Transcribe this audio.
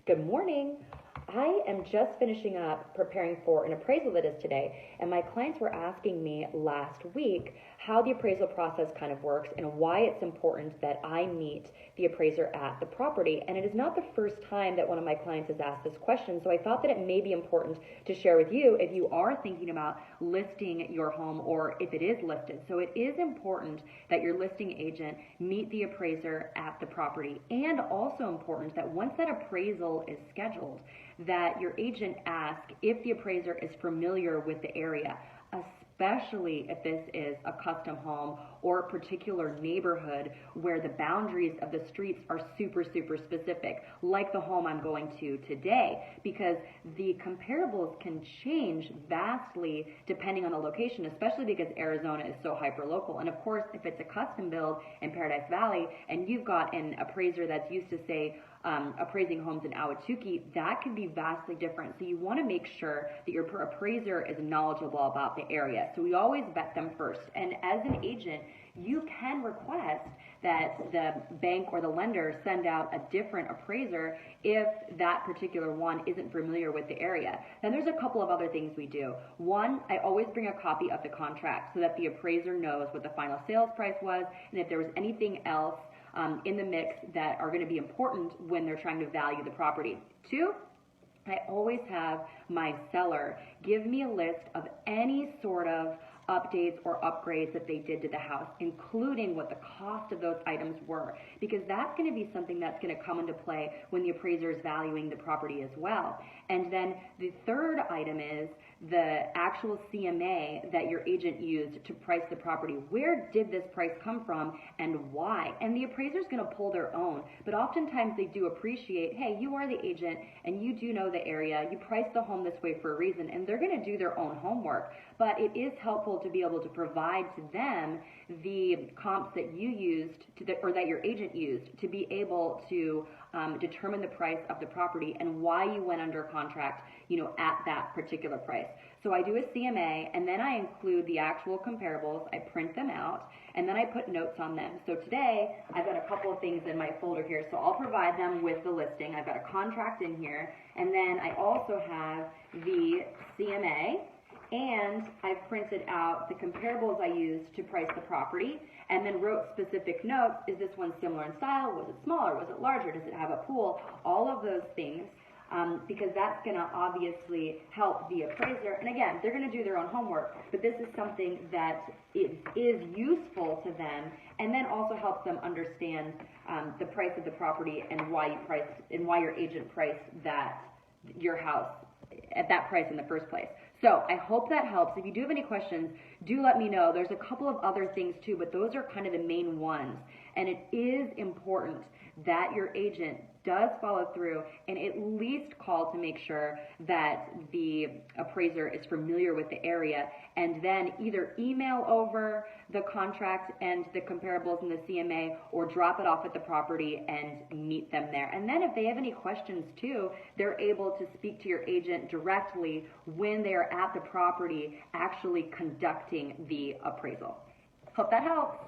Good morning. I am just finishing up preparing for an appraisal that is today, and my clients were asking me last week how the appraisal process kind of works and why it's important that I meet the appraiser at the property. And it is not the first time that one of my clients has asked this question, so I thought that it may be important to share with you if you are thinking about listing your home or if it is listed. So it is important that your listing agent meet the appraiser at the property, and also important that once that appraisal is scheduled, that your agent ask if the appraiser is familiar with the area, especially if this is a custom home or a particular neighborhood where the boundaries of the streets are super specific, like the home I'm going to today, because the comparables can change vastly depending on the location, especially because Arizona is so hyperlocal. And of course, if it's a custom build in Paradise Valley and you've got an appraiser that's used to, say, appraising homes in Ahwatukee, that can be vastly different. So you want to make sure that your appraiser is knowledgeable about the area. So we always vet them first. And as an agent, you can request that the bank or the lender send out a different appraiser if that particular one isn't familiar with the area. Then there's a couple of other things we do. One, I always bring a copy of the contract so that the appraiser knows what the final sales price was, and if there was anything else in the mix that are going to be important when they're trying to value the property. Two, I always have my seller give me a list of any sort of updates or upgrades that they did to the house, including what the cost of those items were, because that's going to be something that's going to come into play when the appraiser is valuing the property as well. And then the third item is the actual CMA that your agent used to price the property. Where did this price come from and why? And the appraiser is going to pull their own, but oftentimes they do appreciate, hey, you are the agent and you do know the area, you priced the home this way for a reason, and they're going to do their own homework. But it is helpful to be able to provide to them the comps that you used or that your agent used to be able to determine the price of the property and why you went under contract, at that particular price. So I do a CMA, and then I include the actual comparables. I print them out, and then I put notes on them. So today I've got a couple of things in my folder here. So I'll provide them with the listing. I've got a contract in here, and then I also have the CMA. And I've printed out the comparables I used to price the property, and then wrote specific notes. Is this one similar in style? Was it smaller? Was it larger? Does it have a pool? All of those things, because that's going to obviously help the appraiser. And again, they're going to do their own homework, but this is something that is useful to them, and then also helps them understand the price of the property and why your agent priced your house at that price in the first place. So I hope that helps. If you do have any questions, do let me know. There's a couple of other things too, but those are kind of the main ones. And it is important that your agent does follow through and at least call to make sure that the appraiser is familiar with the area, and then either email over the contract and the comparables in the CMA or drop it off at the property and meet them there. And then if they have any questions too, they're able to speak to your agent directly when they are at the property actually conducting the appraisal. Hope that helps.